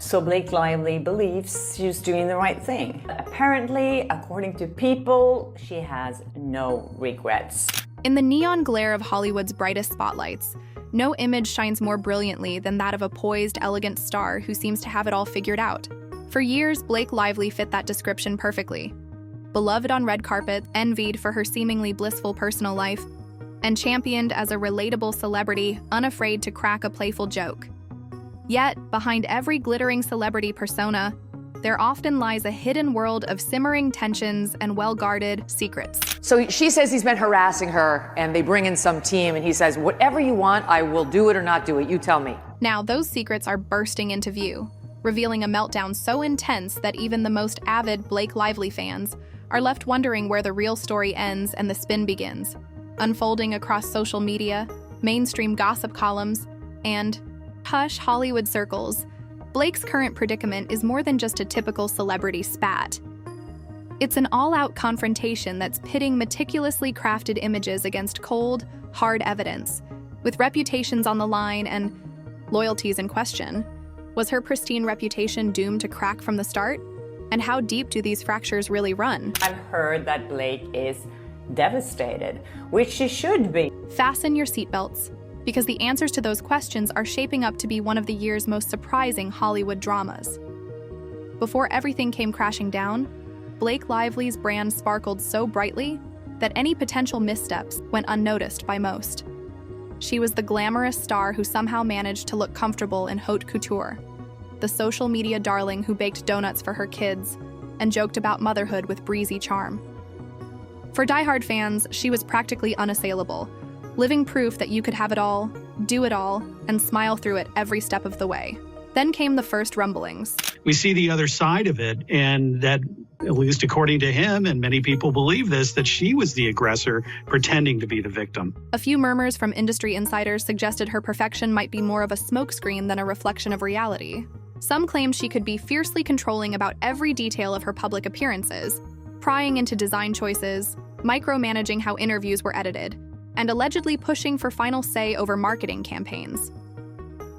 So Blake Lively believes she's doing the right thing. Apparently, according to People, she has no regrets. In the neon glare of Hollywood's brightest spotlights, no image shines more brilliantly than that of a poised, elegant star who seems to have it all figured out. For years, Blake Lively fit that description perfectly. Beloved on red carpet, envied for her seemingly blissful personal life, and championed as a relatable celebrity unafraid to crack a playful joke. Yet, behind every glittering celebrity persona, there often lies a hidden world of simmering tensions and well-guarded secrets. So she says he's been harassing her, and they bring in some team, and he says, whatever you want, I will do it or not do it, you tell me. Now, those secrets are bursting into view, revealing a meltdown so intense that even the most avid Blake Lively fans are left wondering where the real story ends and the spin begins, unfolding across social media, mainstream gossip columns, and hush Hollywood circles. Blake's current predicament is more than just a typical celebrity spat. It's an all-out confrontation that's pitting meticulously crafted images against cold, hard evidence. With reputations on the line and loyalties in question, was her pristine reputation doomed to crack from the start? And how deep do these fractures really run? I've heard that Blake is devastated, which she should be. Fasten your seatbelts, because the answers to those questions are shaping up to be one of the year's most surprising Hollywood dramas. Before everything came crashing down, Blake Lively's brand sparkled so brightly that any potential missteps went unnoticed by most. She was the glamorous star who somehow managed to look comfortable in haute couture, the social media darling who baked donuts for her kids and joked about motherhood with breezy charm. For diehard fans, she was practically unassailable, living proof that you could have it all, do it all, and smile through it every step of the way. Then came the first rumblings. We see the other side of it, and that, at least according to him, and many people believe this, that she was the aggressor pretending to be the victim. A few murmurs from industry insiders suggested her perfection might be more of a smokescreen than a reflection of reality. Some claimed she could be fiercely controlling about every detail of her public appearances, prying into design choices, micromanaging how interviews were edited, and allegedly pushing for final say over marketing campaigns.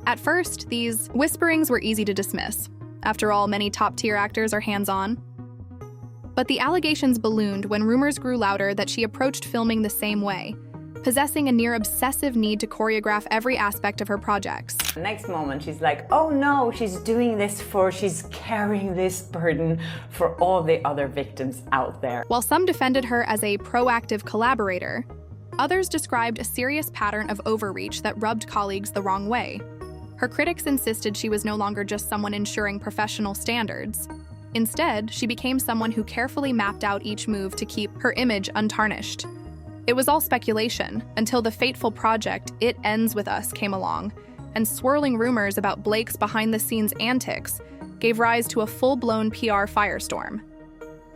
At first, these whisperings were easy to dismiss. After all, many top-tier actors are hands-on. But the allegations ballooned when rumors grew louder that she approached filming the same way, possessing a near-obsessive need to choreograph every aspect of her projects. The next moment, she's like, oh no, she's carrying this burden for all the other victims out there. While some defended her as a proactive collaborator, others described a serious pattern of overreach that rubbed colleagues the wrong way. Her critics insisted she was no longer just someone ensuring professional standards. Instead, she became someone who carefully mapped out each move to keep her image untarnished. It was all speculation until the fateful project It Ends With Us came along, and swirling rumors about Blake's behind-the-scenes antics gave rise to a full-blown PR firestorm.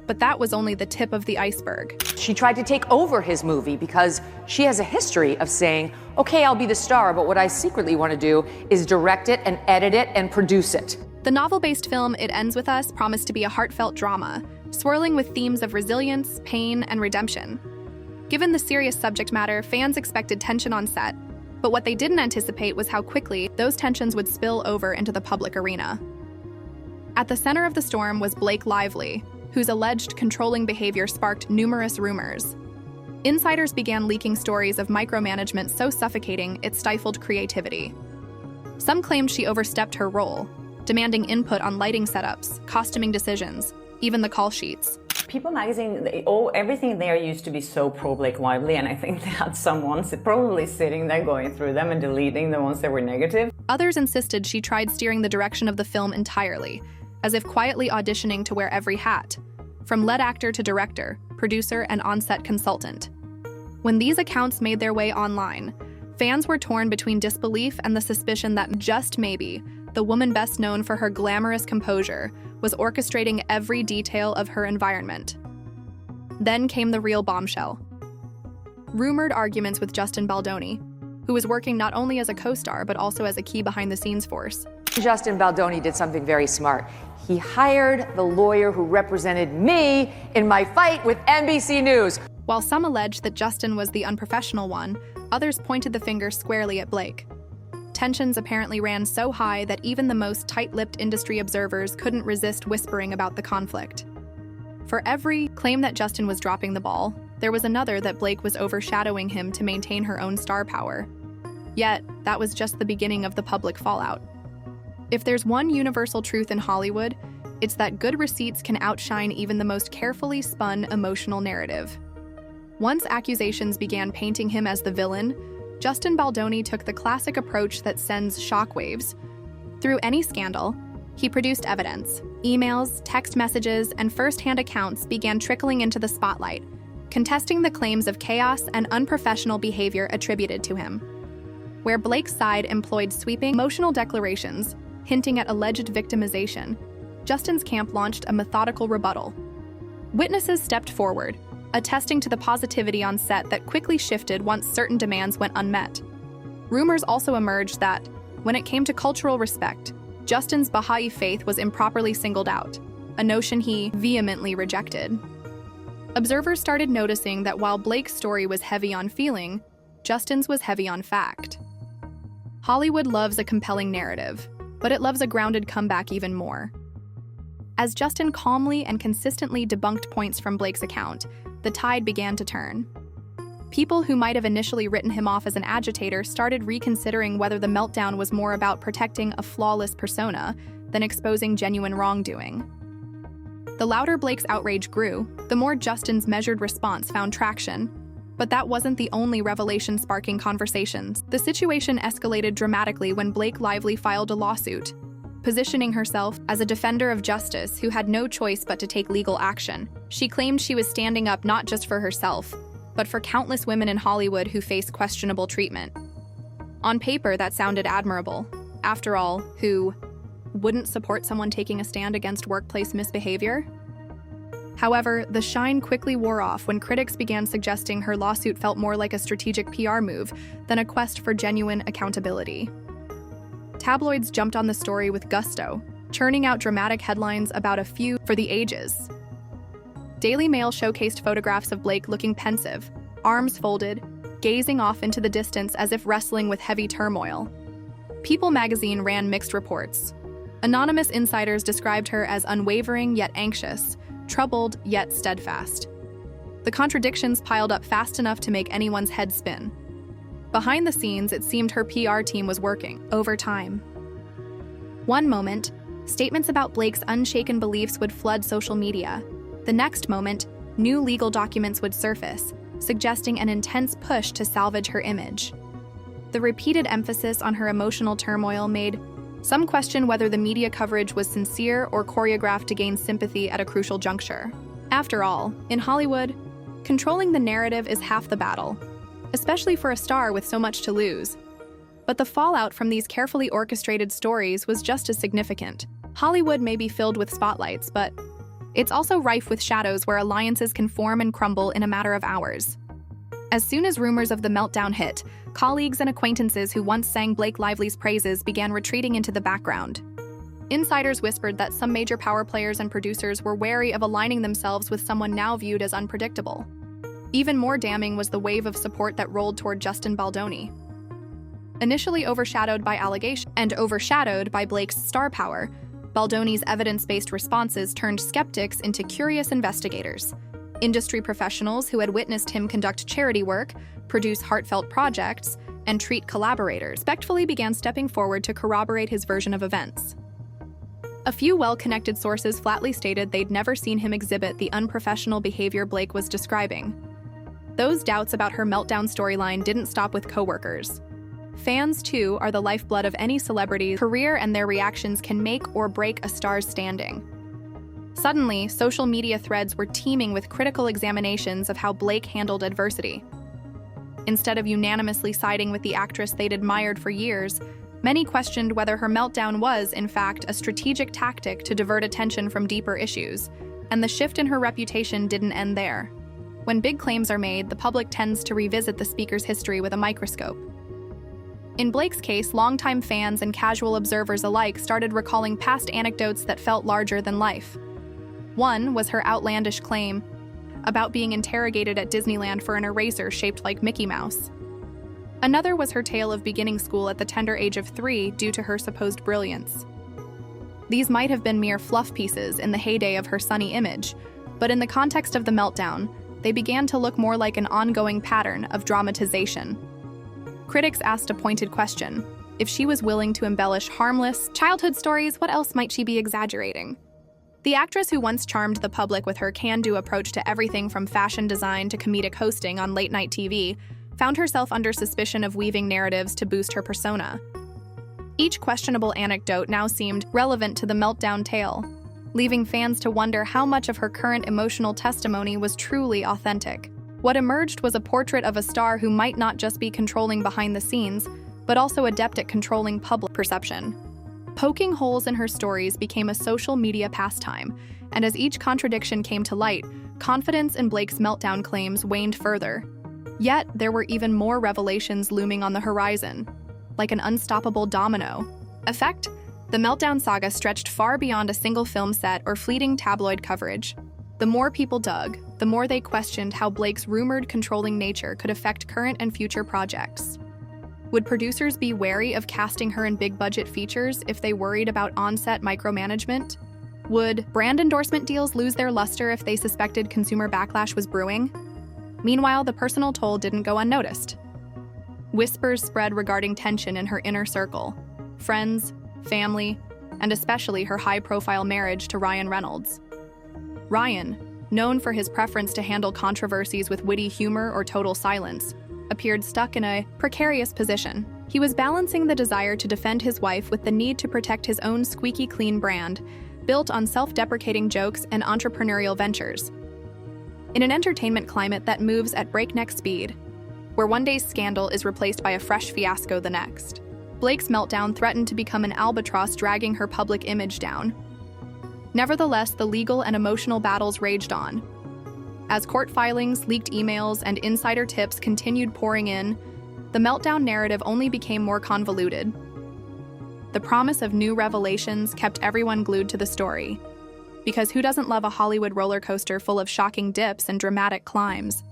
But that was only the tip of the iceberg. She tried to take over his movie because she has a history of saying, okay, I'll be the star, but what I secretly want to do is direct it and edit it and produce it. The novel-based film It Ends With Us promised to be a heartfelt drama, swirling with themes of resilience, pain, and redemption. Given the serious subject matter, fans expected tension on set, but what they didn't anticipate was how quickly those tensions would spill over into the public arena. At the center of the storm was Blake Lively, whose alleged controlling behavior sparked numerous rumors. Insiders began leaking stories of micromanagement so suffocating it stifled creativity. Some claimed she overstepped her role, demanding input on lighting setups, costuming decisions, even the call sheets. People magazine, everything there used to be so pro Blake Lively, and I think they had someone probably sitting there going through them and deleting the ones that were negative. Others insisted she tried steering the direction of the film entirely, as if quietly auditioning to wear every hat, from lead actor to director, producer, and on-set consultant. When these accounts made their way online, fans were torn between disbelief and the suspicion that just maybe, the woman best known for her glamorous composure was orchestrating every detail of her environment. Then came the real bombshell. Rumored arguments with Justin Baldoni, who was working not only as a co-star but also as a key behind-the-scenes force. Justin Baldoni did something very smart. He hired the lawyer who represented me in my fight with NBC News. While some alleged that Justin was the unprofessional one, others pointed the finger squarely at Blake. Tensions apparently ran so high that even the most tight-lipped industry observers couldn't resist whispering about the conflict. For every claim that Justin was dropping the ball, there was another that Blake was overshadowing him to maintain her own star power. Yet, that was just the beginning of the public fallout. If there's one universal truth in Hollywood, it's that good receipts can outshine even the most carefully spun emotional narrative. Once accusations began painting him as the villain, Justin Baldoni took the classic approach that sends shockwaves. Through any scandal, he produced evidence. Emails, text messages, and first-hand accounts began trickling into the spotlight, contesting the claims of chaos and unprofessional behavior attributed to him. Where Blake's side employed sweeping emotional declarations, hinting at alleged victimization, Justin's camp launched a methodical rebuttal. Witnesses stepped forward, attesting to the positivity on set that quickly shifted once certain demands went unmet. Rumors also emerged that, when it came to cultural respect, Justin's Baha'i faith was improperly singled out, a notion he vehemently rejected. Observers started noticing that while Blake's story was heavy on feeling, Justin's was heavy on fact. Hollywood loves a compelling narrative, but it loves a grounded comeback even more. As Justin calmly and consistently debunked points from Blake's account, the tide began to turn. People who might have initially written him off as an agitator started reconsidering whether the meltdown was more about protecting a flawless persona than exposing genuine wrongdoing. The louder Blake's outrage grew, the more Justin's measured response found traction. But that wasn't the only revelation sparking conversations. The situation escalated dramatically when Blake Lively filed a lawsuit, positioning herself as a defender of justice who had no choice but to take legal action. She claimed she was standing up not just for herself, but for countless women in Hollywood who face questionable treatment. On paper, that sounded admirable. After all, who wouldn't support someone taking a stand against workplace misbehavior? However, the shine quickly wore off when critics began suggesting her lawsuit felt more like a strategic PR move than a quest for genuine accountability. Tabloids jumped on the story with gusto, churning out dramatic headlines about a feud for the ages. Daily Mail showcased photographs of Blake looking pensive, arms folded, gazing off into the distance as if wrestling with heavy turmoil. People magazine ran mixed reports. Anonymous insiders described her as unwavering yet anxious, troubled yet steadfast. The contradictions piled up fast enough to make anyone's head spin. Behind the scenes, it seemed her PR team was working overtime. One moment, statements about Blake's unshaken beliefs would flood social media. The next moment, new legal documents would surface, suggesting an intense push to salvage her image. The repeated emphasis on her emotional turmoil made some question whether the media coverage was sincere or choreographed to gain sympathy at a crucial juncture. After all, in Hollywood, controlling the narrative is half the battle, especially for a star with so much to lose. But the fallout from these carefully orchestrated stories was just as significant. Hollywood may be filled with spotlights, but it's also rife with shadows where alliances can form and crumble in a matter of hours. As soon as rumors of the meltdown hit, colleagues and acquaintances who once sang Blake Lively's praises began retreating into the background. Insiders whispered that some major power players and producers were wary of aligning themselves with someone now viewed as unpredictable. Even more damning was the wave of support that rolled toward Justin Baldoni. Initially overshadowed by allegations and overshadowed by Blake's star power, Baldoni's evidence-based responses turned skeptics into curious investigators. Industry professionals who had witnessed him conduct charity work, produce heartfelt projects, and treat collaborators respectfully began stepping forward to corroborate his version of events. A few well-connected sources flatly stated they'd never seen him exhibit the unprofessional behavior Blake was describing. Those doubts about her meltdown storyline didn't stop with coworkers. Fans, too, are the lifeblood of any celebrity's career, and their reactions can make or break a star's standing. Suddenly, social media threads were teeming with critical examinations of how Blake handled adversity. Instead of unanimously siding with the actress they'd admired for years, many questioned whether her meltdown was, in fact, a strategic tactic to divert attention from deeper issues, and the shift in her reputation didn't end there. When big claims are made, the public tends to revisit the speaker's history with a microscope. In Blake's case, longtime fans and casual observers alike started recalling past anecdotes that felt larger than life. One was her outlandish claim about being interrogated at Disneyland for an eraser shaped like Mickey Mouse. Another was her tale of beginning school at the tender age of 3 due to her supposed brilliance. These might have been mere fluff pieces in the heyday of her sunny image, but in the context of the meltdown, they began to look more like an ongoing pattern of dramatization. Critics asked a pointed question: if she was willing to embellish harmless childhood stories, what else might she be exaggerating? The actress who once charmed the public with her can-do approach to everything from fashion design to comedic hosting on late-night TV found herself under suspicion of weaving narratives to boost her persona. Each questionable anecdote now seemed relevant to the meltdown tale, leaving fans to wonder how much of her current emotional testimony was truly authentic. What emerged was a portrait of a star who might not just be controlling behind the scenes, but also adept at controlling public perception. Poking holes in her stories became a social media pastime, and as each contradiction came to light, confidence in Blake's meltdown claims waned further. Yet, there were even more revelations looming on the horizon, like an unstoppable domino effect. The meltdown saga stretched far beyond a single film set or fleeting tabloid coverage. The more people dug, the more they questioned how Blake's rumored controlling nature could affect current and future projects. Would producers be wary of casting her in big-budget features if they worried about on-set micromanagement? Would brand endorsement deals lose their luster if they suspected consumer backlash was brewing? Meanwhile, the personal toll didn't go unnoticed. Whispers spread regarding tension in her inner circle: friends, family, and especially her high-profile marriage to Ryan Reynolds. Ryan, known for his preference to handle controversies with witty humor or total silence, appeared stuck in a precarious position. He was balancing the desire to defend his wife with the need to protect his own squeaky clean brand, built on self-deprecating jokes and entrepreneurial ventures. In an entertainment climate that moves at breakneck speed, where one day's scandal is replaced by a fresh fiasco the next, Blake's meltdown threatened to become an albatross dragging her public image down. Nevertheless, the legal and emotional battles raged on. As court filings, leaked emails, and insider tips continued pouring in, the meltdown narrative only became more convoluted. The promise of new revelations kept everyone glued to the story, because who doesn't love a Hollywood roller coaster full of shocking dips and dramatic climbs?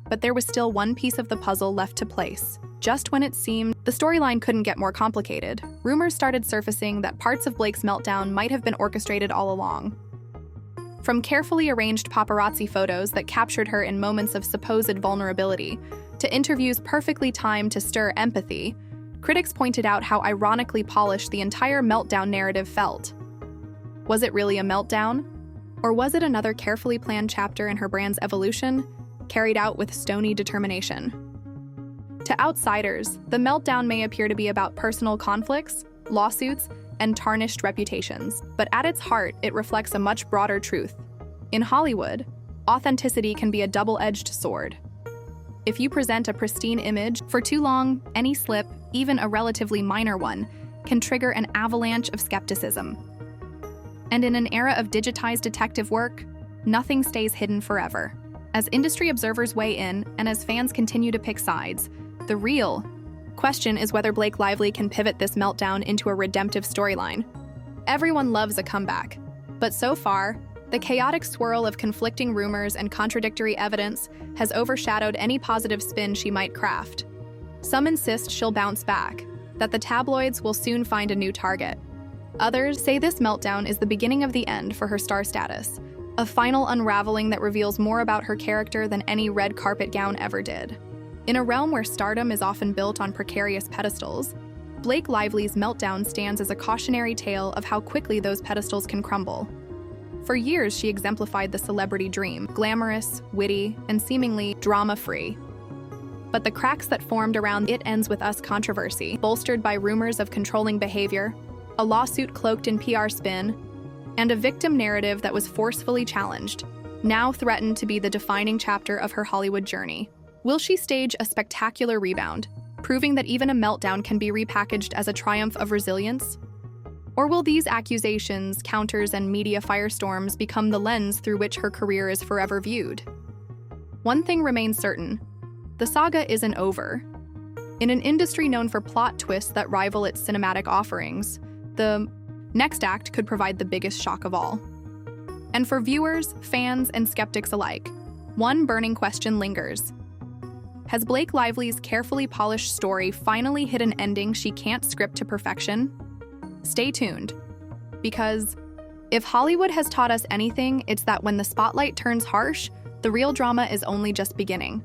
But there was still one piece of the puzzle left to place. Just when it seemed the storyline couldn't get more complicated, rumors started surfacing that parts of Blake's meltdown might have been orchestrated all along. From carefully arranged paparazzi photos that captured her in moments of supposed vulnerability, to interviews perfectly timed to stir empathy, critics pointed out how ironically polished the entire meltdown narrative felt. Was it really a meltdown? Or was it another carefully planned chapter in her brand's evolution, carried out with stony determination? To outsiders, the meltdown may appear to be about personal conflicts, lawsuits, and tarnished reputations, but at its heart, it reflects a much broader truth. In Hollywood, authenticity can be a double-edged sword. If you present a pristine image for too long, any slip, even a relatively minor one, can trigger an avalanche of skepticism. And in an era of digitized detective work, nothing stays hidden forever. As industry observers weigh in, and as fans continue to pick sides, the real question is whether Blake Lively can pivot this meltdown into a redemptive storyline. Everyone loves a comeback, but so far, the chaotic swirl of conflicting rumors and contradictory evidence has overshadowed any positive spin she might craft. Some insist she'll bounce back, that the tabloids will soon find a new target. Others say this meltdown is the beginning of the end for her star status, a final unraveling that reveals more about her character than any red carpet gown ever did. In a realm where stardom is often built on precarious pedestals, Blake Lively's meltdown stands as a cautionary tale of how quickly those pedestals can crumble. For years, she exemplified the celebrity dream, glamorous, witty, and seemingly drama-free. But the cracks that formed around "It Ends With Us" controversy, bolstered by rumors of controlling behavior, a lawsuit cloaked in PR spin, and a victim narrative that was forcefully challenged, now threatened to be the defining chapter of her Hollywood journey. Will she stage a spectacular rebound, proving that even a meltdown can be repackaged as a triumph of resilience? Or will these accusations, counters, and media firestorms become the lens through which her career is forever viewed? One thing remains certain: the saga isn't over. In an industry known for plot twists that rival its cinematic offerings, the next act could provide the biggest shock of all. And for viewers, fans, and skeptics alike, one burning question lingers. Has Blake Lively's carefully polished story finally hit an ending she can't script to perfection? Stay tuned, because if Hollywood has taught us anything, it's that when the spotlight turns harsh, the real drama is only just beginning.